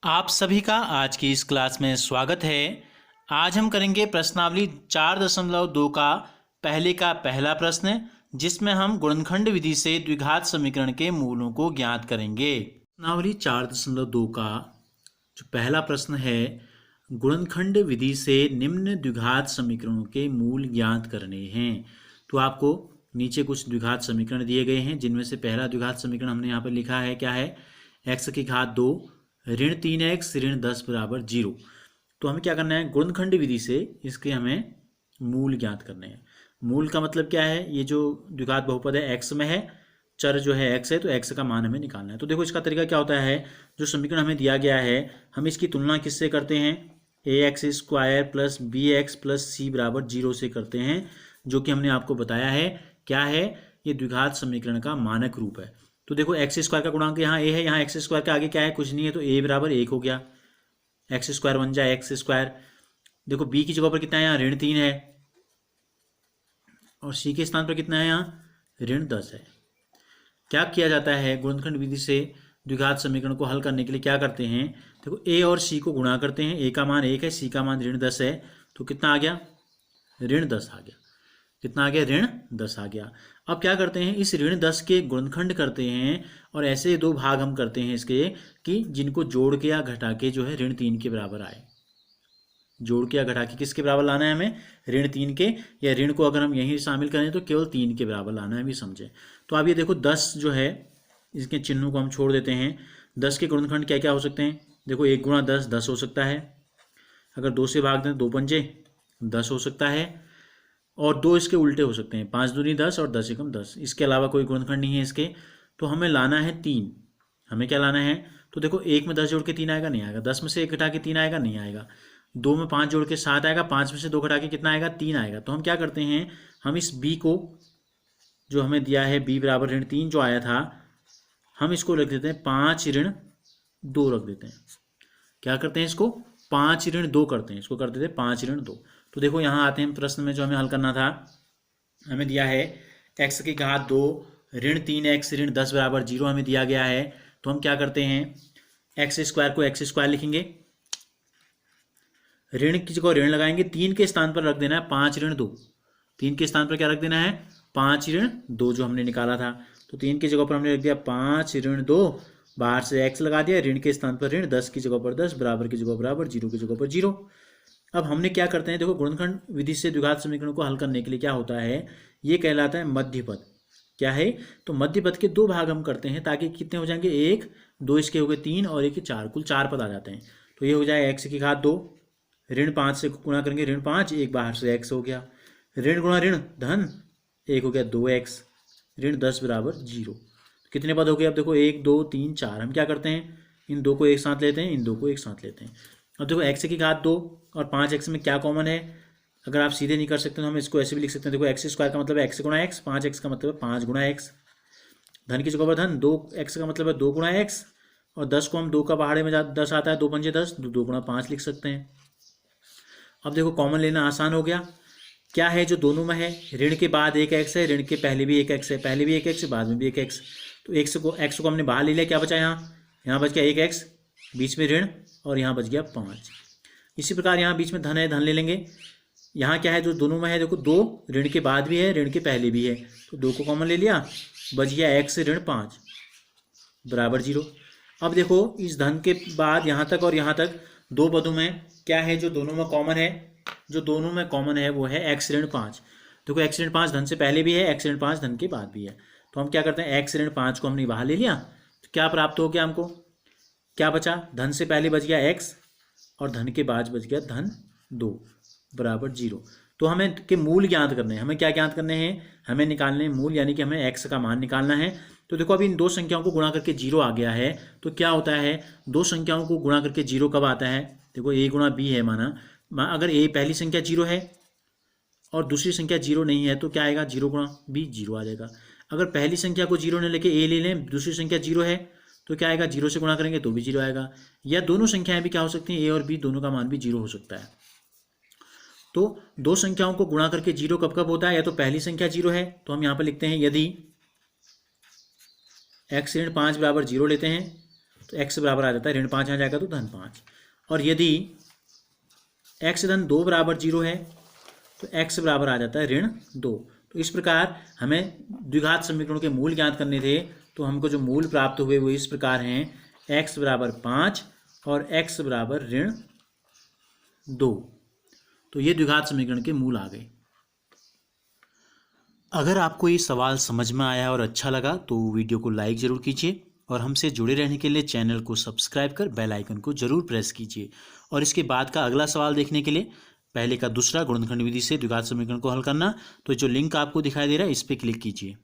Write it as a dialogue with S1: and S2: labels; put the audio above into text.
S1: आप सभी का आज की इस क्लास में स्वागत है। आज हम करेंगे प्रश्नावली 4.2 का पहले का पहला प्रश्न, जिसमें हम गुणनखंड विधि से द्विघात समीकरण के मूलों को ज्ञात करेंगे। प्रश्नावली 4.2 का जो पहला प्रश्न है, गुणनखंड विधि से निम्न द्विघात समीकरणों के मूल ज्ञात करने हैं। तो आपको नीचे कुछ द्विघात समीकरण दिए गए हैं, जिनमें से पहला द्विघात समीकरण हमने यहाँ पर लिखा है, क्या है, x की घात 2 ऋण 3x ऋण 10 बराबर 0। तो हमें क्या करना है, गुणनखंड विधि से इसके हमें मूल ज्ञात करने हैं। मूल का मतलब क्या है, ये जो द्विघात बहुपद है x में है, चर जो है x है, तो x का मान हमें निकालना है। तो देखो इसका तरीका क्या होता है, जो समीकरण हमें दिया गया है हम इसकी तुलना किससे करते हैं, ax² plus bx plus c बराबर 0 से करते हैं, जो कि हमने आपको बताया है क्या है, ये द्विघात समीकरण का मानक रूप है। तो देखो x² का गुणांक यहाँ a है, यहाँ x² के आगे क्या है, कुछ नहीं है, तो a बराबर 1 हो गया, x² बन जाए x²। देखो b की जगह पर कितना है, यहाँ ऋण 3 है, और c के स्थान पर कितना है, यहाँ ऋण 10 है। क्या किया जाता है, गुणनखंड विधि से द्विघात समीकरण को हल करने के लिए क्या करते हैं, देखो a और c को गुणा करते हैं, a का मान 1 है, c का मान ऋण 10 है, तो कितना आ गया, ऋण 10 आ गया। कितना आ गया, ऋण 10 आ गया। अब क्या करते हैं, इस ऋण 10 के गुणनखंड करते हैं, और ऐसे दो भाग हम करते हैं इसके कि जिनको जोड़ के या घटा के जो है ऋण 3 के बराबर आए। जोड़ के या घटा के किसके बराबर लाना है हमें, ऋण 3 के, या ऋण को अगर हम यहीं शामिल करें तो केवल 3 के बराबर लाना है, भी समझे। तो अब ये देखो 10 जो है, इसके चिन्हों को हम छोड़ देते हैं। 10 के गुणनखंड क्या क्या हो सकते हैं, देखो 1 गुणा 10 10 हो सकता है, अगर 2 से भाग दें 2 पंजे 10 हो सकता है, और 2 इसके उल्टे हो सकते हैं, 5 दूनी 10 और 10 एकम 10। इसके अलावा कोई गुणनखंड नहीं है इसके। तो हमें लाना है 3, हमें क्या लाना है, तो देखो 1 में 10 जोड़ के 3 आएगा, नहीं आएगा। 10 में से 1 घटा के 3 आएगा, नहीं आएगा। 2 में 5 जोड़ के 7 आएगा, 5 में से 2 घटा के कितना आएगा, 3 आएगा। तो हम क्या करते हैं, हम इस b को, जो हमें दिया है b बराबर ऋण 3 जो आया था, हम इसको रख देते हैं 5 ऋण 2 रख देते हैं। क्या करते हैं, इसको 5 ऋण 2 करते हैं, इसको कर देते हैं 5 ऋण 2। तो देखो यहाँ आते हैं प्रश्न में, जो हमें हल करना था, हमें दिया है x की घात 2 ऋण 3x ऋण 10 बराबर 0 हमें दिया गया है। तो हम क्या करते हैं, x² को x² लिखेंगे, ऋण की जगह ऋण लगाएंगे, 3 के स्थान पर रख देना है 5 ऋण 2। 3 के स्थान पर क्या रख देना है, 5 ऋण 2 जो हमने निकाला था। तो 3 की जगह पर हमने रख दिया 5 ऋण 2, बाहर से x लगा दिया, ऋण के स्थान पर ऋण, 10 की जगह पर 10, बराबर की जगह बराबर, 0 की जगह पर 0। अब हमने क्या करते हैं, देखो गुणनखंड विधि से द्विघात समीकरण को हल करने के लिए क्या होता है, ये कहलाता है मध्य पद। क्या है, तो मध्य पद के 2 भाग हम करते हैं, ताकि कितने हो जाएंगे, 1 2 इसके हो गए 3 और 1 के 4, कुल 4 पद आ जाते हैं। तो ये हो जाए x की घात 2 ऋण 5 से गुणा करेंगे, ऋण 5, एक बाहर से x हो गया, ऋण गुणा ऋण धन, 1 हो गया 2x, ऋण 10 बराबर 0। कितने पद हो गए, अब देखो 1 2 3 4। हम क्या करते हैं, इन 2 को एक साथ लेते हैं, इन 2 को एक साथ लेते हैं। अब देखो x की घात 2 और 5x में क्या कॉमन है, अगर आप सीधे नहीं कर सकते तो हम इसको ऐसे भी लिख सकते हैं। देखो x² का मतलब है x गुणा x, 5x का मतलब है 5 गुणा x, धन की जगह पर धन, 2x का मतलब है 2 गुणा x, और 10 को हम 2 का पहाड़े में 10 आता है, 2 पंजे 10, 2 गुणा 5 लिख सकते हैं। अब देखो कॉमन लेना आसान हो गया। क्या है जो दोनों में है, ऋण के बाद एक x है, ऋण के पहले भी एक x है, पहले भी एक x है, बाद में भी एक x। तो x को हमने बाहर ले लिया, क्या बचा, यहाँ बच गया एक x, बीच में ऋण, और यहाँ बच गया 5। इसी प्रकार यहाँ बीच में धन है, धन ले लेंगे। यहाँ क्या है जो दोनों में है, देखो 2 ऋण के बाद भी है, ऋण के पहले भी है, तो 2 को कॉमन ले लिया, बच गया x ऋण 5 बराबर 0। अब देखो इस धन के बाद यहाँ तक और यहाँ तक 2 पदों में क्या है जो दोनों में कॉमन है, जो दोनों में कॉमन है वो है x ऋण 5। देखो x ऋण 5 धन से पहले भी है, x ऋण 5 धन के बाद भी है। तो हम क्या करते हैं, x ऋण 5 को हमने बाहर ले लिया, तो क्या प्राप्त हो गया, हमको क्या बचा, धन से पहले बच गया x और धन के बाद बच गया धन 2 बराबर 0। तो हमें के मूल ज्ञात करने हैं, हमें क्या ज्ञात करने हैं, हमें निकालने हैं मूल, यानी कि हमें x का मान निकालना है। तो देखो अभी इन 2 संख्याओं को गुणा करके 0 आ गया है, तो क्या होता है, 2 संख्याओं को गुणा करके 0 कब आता है, देखो a गुणा b है, माना अगर a पहली संख्या 0 है और दूसरी संख्या 0 नहीं है, तो क्या आएगा, 0 गुणा b 0 आ जाएगा। अगर पहली संख्या को 0 ने लेके a ले लें, दूसरी संख्या 0 है, तो क्या आएगा, 0 से गुणा करेंगे तो भी 0 आएगा। या दोनों संख्याएं भी क्या हो सकती हैं, a और b दोनों का मान भी 0 हो सकता है। तो 2 संख्याओं को गुणा करके 0 कब कब होता है, या तो पहली संख्या 0 है, तो हम यहाँ पर लिखते हैं यदि x ऋण 5 बराबर 0 लेते हैं, तो x बराबर आ जाता है ऋण 5 यहाँ जाएगा तो धन 5। और यदि x धन 2 बराबर 0 है तो x बराबर आ जाता है ऋण 2। तो इस प्रकार हमें द्विघात समीकरणों के मूल ज्ञात करने थे, तो हमको जो मूल प्राप्त हुए वो इस प्रकार हैं, x बराबर 5 और x बराबर ऋण 2। तो ये द्विघात समीकरण के मूल आ गए। अगर आपको ये सवाल समझ में आया और अच्छा लगा तो वीडियो को लाइक ज़रूर कीजिए और हमसे जुड़े रहने के लिए चैनल को सब्सक्राइब कर बेल आइकन को ज़रूर प्रेस कीजिए। और इसके बाद का अगला सवाल देखने के लिए पहले का दूसरा गुणनखंड विधि से द्विघात समीकरण को हल करना, तो जो लिंक आपको दिखाई दे रहा है इस पर क्लिक कीजिए।